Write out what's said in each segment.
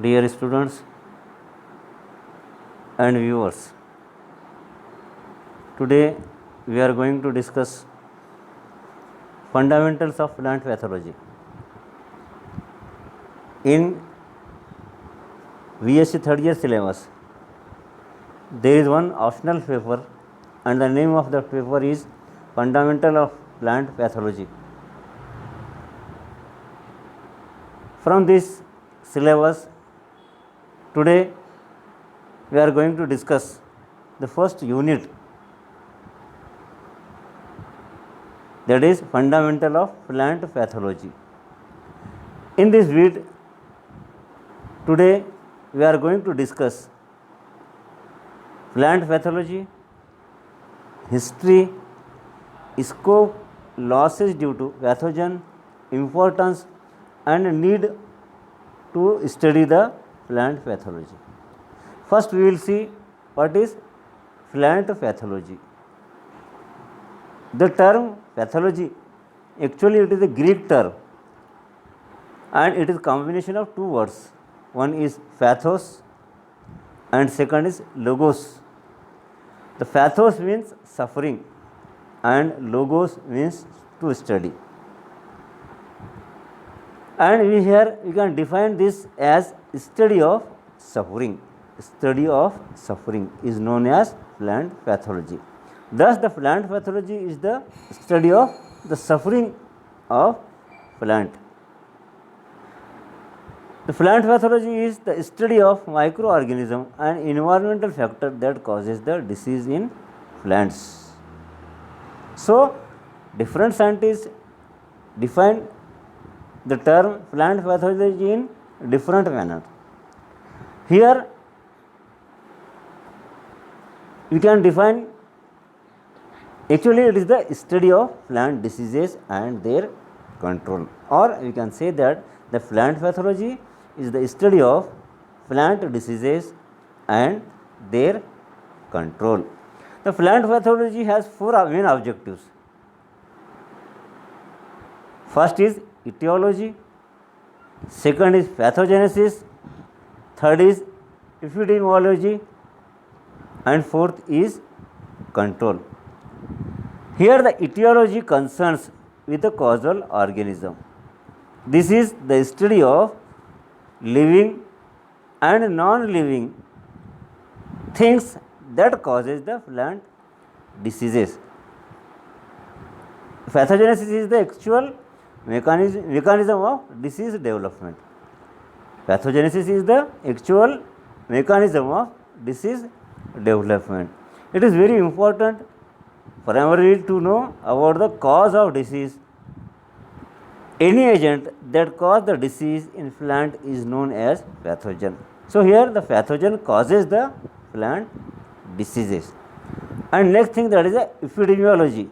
Dear students and viewers, today we are going to discuss fundamentals of plant pathology. In VSc third year syllabus, there is one optional paper and the name of the paper is Fundamental of Plant Pathology. From this syllabus, today we are going to discuss the first unit, that is Fundamental of Plant Pathology. In this vid, today we are going to discuss plant pathology, history, scope, losses due to pathogen, importance and need to study the plant pathology. First we will see what is plant pathology. The term pathology, actually it is a Greek term and it is combination of two words. One is pathos and second is logos. The pathos means suffering and logos means to study. And we can define this as study of suffering. Study of suffering is known as plant pathology. Thus, the plant pathology is the study of the suffering of plant. The plant pathology is the study of microorganism and environmental factor that causes the disease in plants. So, different scientists define the term plant pathology in different manner. Here, we can define, actually it is the study of plant diseases and their control, or we can say that the plant pathology is the study of plant diseases and their control. The plant pathology has four main objectives. First is etiology, second is pathogenesis, third is epidemiology and fourth is control. Here the etiology concerns with the causal organism. This is the study of living and non-living things that causes the plant diseases. Pathogenesis is the actual mechanism of disease development. Pathogenesis is the actual mechanism of disease development. It is very important primarily to know about the cause of disease. Any agent that causes the disease in plant is known as pathogen. So, here the pathogen causes the plant diseases. And next thing, that is the epidemiology,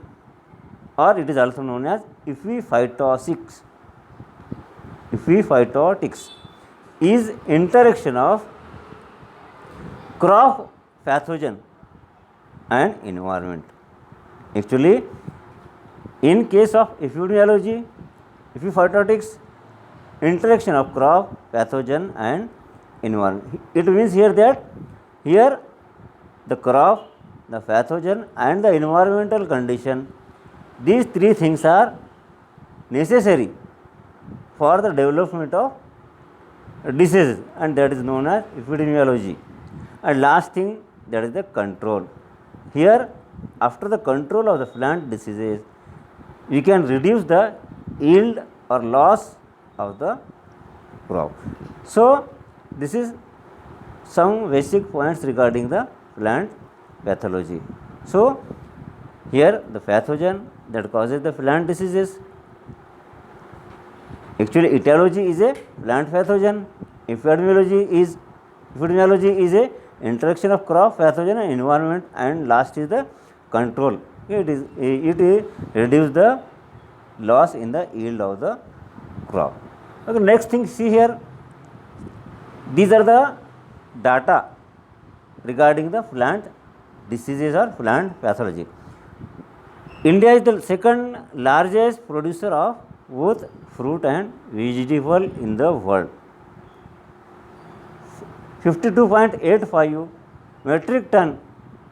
or it is also known as epiphytotics. Epiphytotics is interaction of crop pathogen and environment. Actually, in case of epidemiology, epiphytotics, interaction of crop pathogen and environment. It means here that here the crop, the pathogen and the environmental condition, these three things are necessary for the development of diseases, and that is known as epidemiology. And last thing, that is the control. Here, after the control of the plant diseases, we can reduce the yield or loss of the crop. So, this is some basic points regarding the plant pathology. So, here the pathogen that causes the plant diseases, actually etiology is a plant pathogen, epidemiology is a interaction of crop pathogen and environment, and last is the control. It reduce the loss in the yield of the crop. Okay, next thing, see here, these are the data regarding the plant diseases or plant pathology. India is the second largest producer of both fruit and vegetable in the world. 52.85 metric ton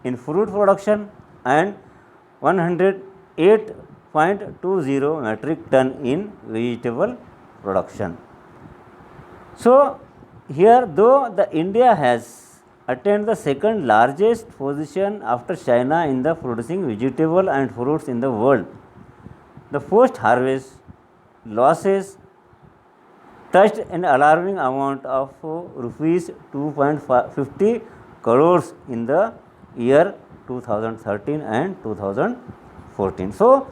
in fruit production and 108.20 metric ton in vegetable production. So, here though the India has attained the second largest position after China in the producing vegetable and fruits in the world, the post harvest losses touched an alarming amount of rupees 2.50 crores in the year 2013 and 2014. So,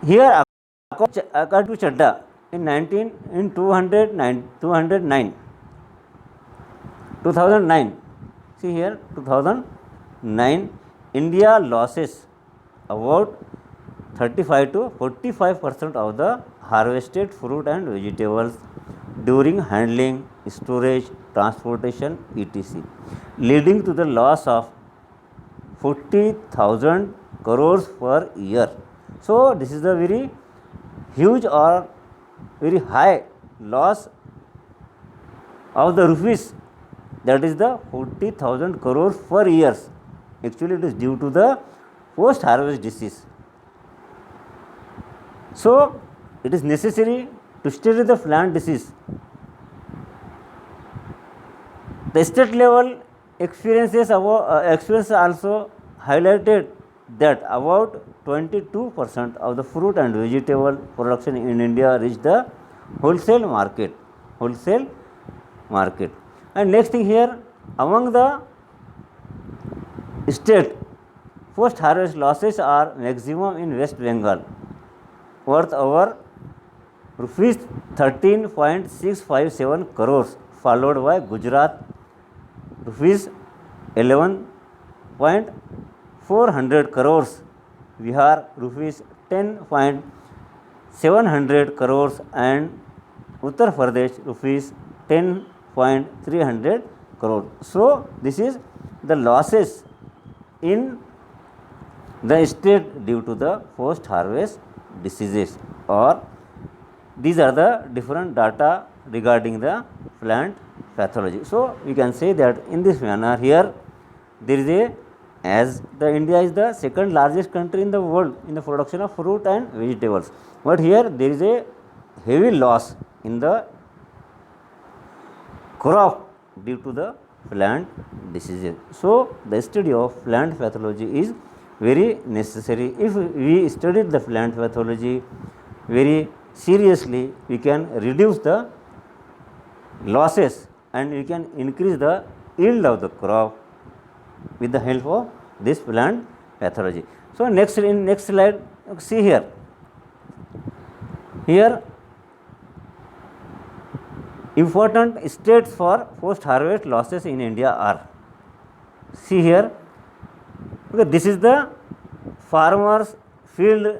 here according to Chadha in 2009, see here 2009, India losses about 35 to 45% of the harvested fruit and vegetables during handling, storage, transportation, etc., leading to the loss of 40,000 crores per year. So, this is a very huge or very high loss of the rupees, that is the 40,000 crores per year. Actually, it is due to the post harvest disease. So, it is necessary to study the plant disease. The state level experience also highlighted that about 22% of the fruit and vegetable production in India reach the wholesale market. And next thing here, among the state, post harvest losses are maximum in West Bengal, worth over rupees 13.657 crores, followed by Gujarat rupees 11.400 crores, Bihar rupees 10.700 crores and Uttar Pradesh rupees 10.300 crores. So, this is the losses in the state due to the post harvest diseases, or these are the different data regarding the plant pathology. So, we can say that in this manner here there is a, as the India is the second largest country in the world in the production of fruit and vegetables, but here there is a heavy loss in the crop due to the plant diseases. So, the study of plant pathology is very necessary. If we studied the plant pathology very seriously, we can reduce the losses and we can increase the yield of the crop with the help of this plant pathology. So, next slide, see here. Here important states for post harvest losses in India are, see here, okay, this is the farmers field,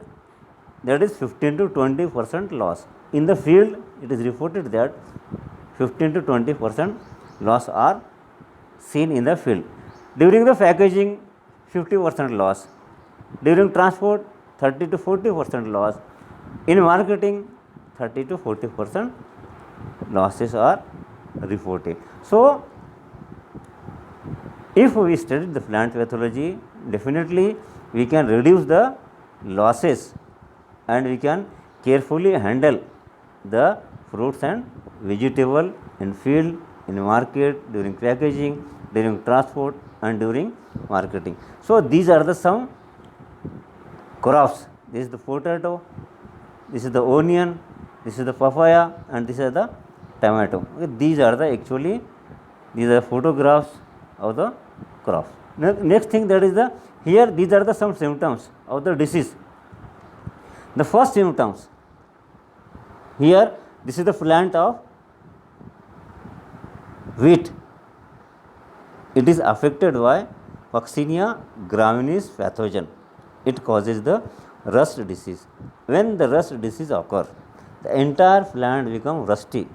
that is 15 to 20% loss. In the field, it is reported that 15 to 20% loss are seen in the field. During the packaging, 50% loss. During transport, 30 to 40% loss. In marketing, 30 to 40% losses are reported. So, if we study the plant pathology, definitely we can reduce the losses and we can carefully handle the fruits and vegetable in field, in market, during packaging, during transport and during marketing. So, these are the some crops. This is the potato, this is the onion, this is the papaya and this is the tomato. Okay, these are the actually, these are photographs of the crops. Next thing, that is the, here these are the some symptoms of the disease. The first symptoms, here this is the plant of wheat. It is affected by Vaccinia graminis pathogen. It causes the rust disease. When the rust disease occurs, the entire plant becomes rusty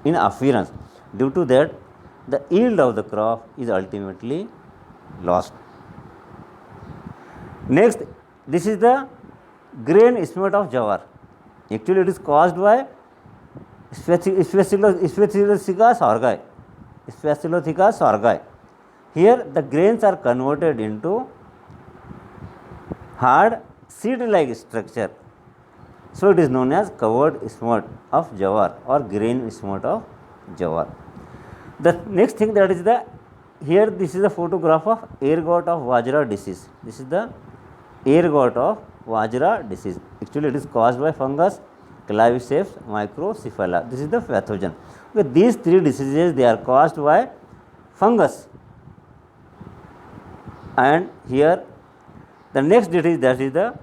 in appearance. Due to that, the yield of the crop is ultimately lost. Next, this is the grain smut of jawar. Actually, it is caused by Sphaerotheca sorghum. Sphaerotheca sorghum. Here the grains are converted into hard seed-like structure. So it is known as covered smote of jawar or grain smote of jawar. The next thing that is here this is a photograph of ergot of Vajra disease. This is the ergot of Vajra disease. Actually it is caused by fungus, Claviceps microcephala. This is the pathogen. Okay, these three diseases they are caused by fungus. And here the next disease, that is the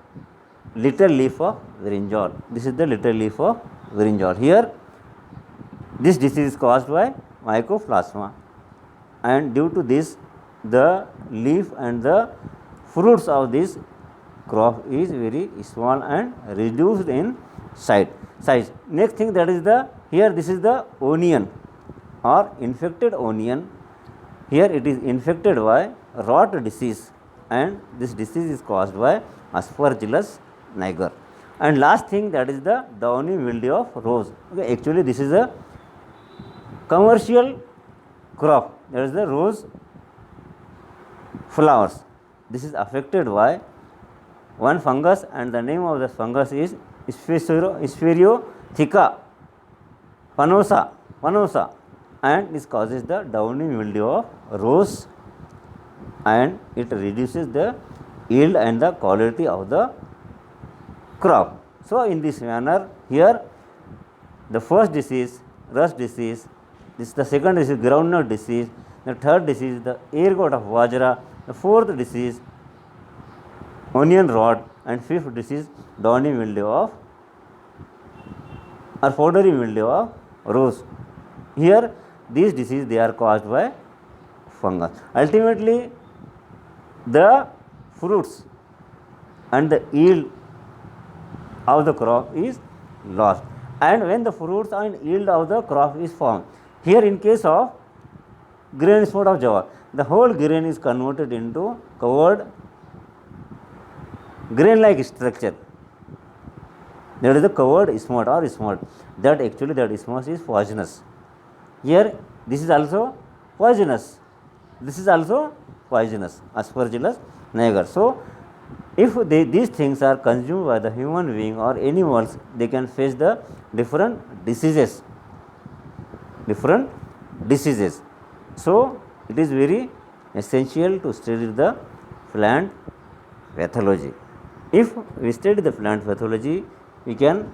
little leaf of brinjal. This is the little leaf of brinjal. Here this disease is caused by mycoplasma, and due to this the leaf and the fruits of this crop is very small and reduced in size. Next thing, that is here this is the onion or infected onion. Here it is infected by rot disease, and this disease is caused by Aspergillus niger. And last thing, that is the downy mildew of rose. Okay, actually this is a commercial crop, that is the rose flowers. This is affected by one fungus, and the name of the fungus is Sphaerotheca panosa, and this causes the downy mildew of rose, and it reduces the yield and the quality of the crop. So in this manner, here the first disease, rust disease, this the second disease, groundnut disease, the third disease, the ergot of Vajra, the fourth disease, onion rot, and fifth disease, downy mildew of or powdery mildew of rose. Here these diseases they are caused by fungus. Ultimately the fruits and the yield of the crop is lost, and when the fruits and yield of the crop is formed, here in case of grain smote of jawar, the whole grain is converted into covered grain like structure, that is the covered smote or smote, that actually that smote is poisonous. Here this is also poisonous, this is also poisonous, Aspergillus niger. So if these things are consumed by the human being or animals, they can face the different diseases. So it is very essential to study the plant pathology. If we study the plant pathology, we can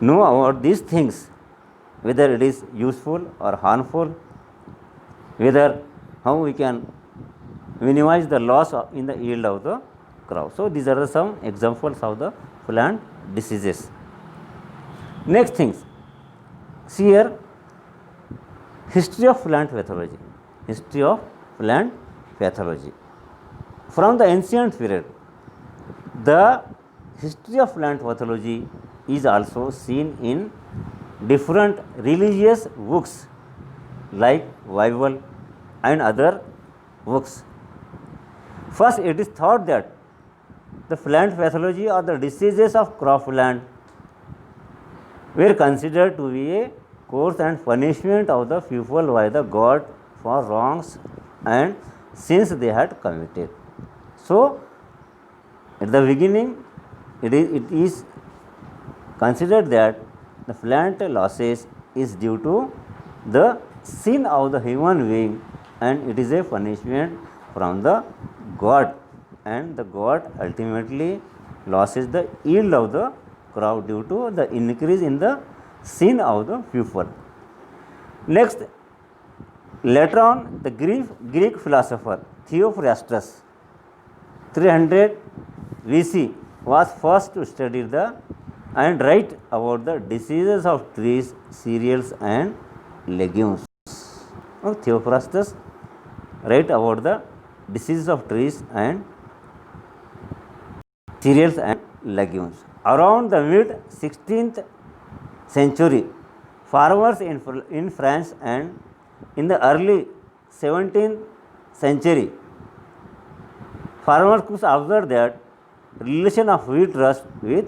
know about these things, whether it is useful or harmful, whether how we can minimize the loss in the yield of the crop. So these are some examples of the plant diseases. Next things, see here, history of plant pathology. History of plant pathology. From the ancient period, the history of plant pathology is also seen in different religious books like Bible and other books. First, it is thought that the plant pathology or the diseases of cropland were considered to be a course and punishment of the people by the god for wrongs and sins they had committed. So, at the beginning, it is considered that the plant losses is due to the sin of the human being, and it is a punishment from the god, and the god ultimately loses the yield of the crop due to the increase in the sin of the people. Next, later on, the Greek philosopher Theophrastus 300 BC was first to study and write about the diseases of trees, cereals and legumes. Theophrastus write about the diseases of trees and cereals and legumes. Around the mid 16th century, farmers in France and in the early 17th century, farmers could observe that relation of wheat rust with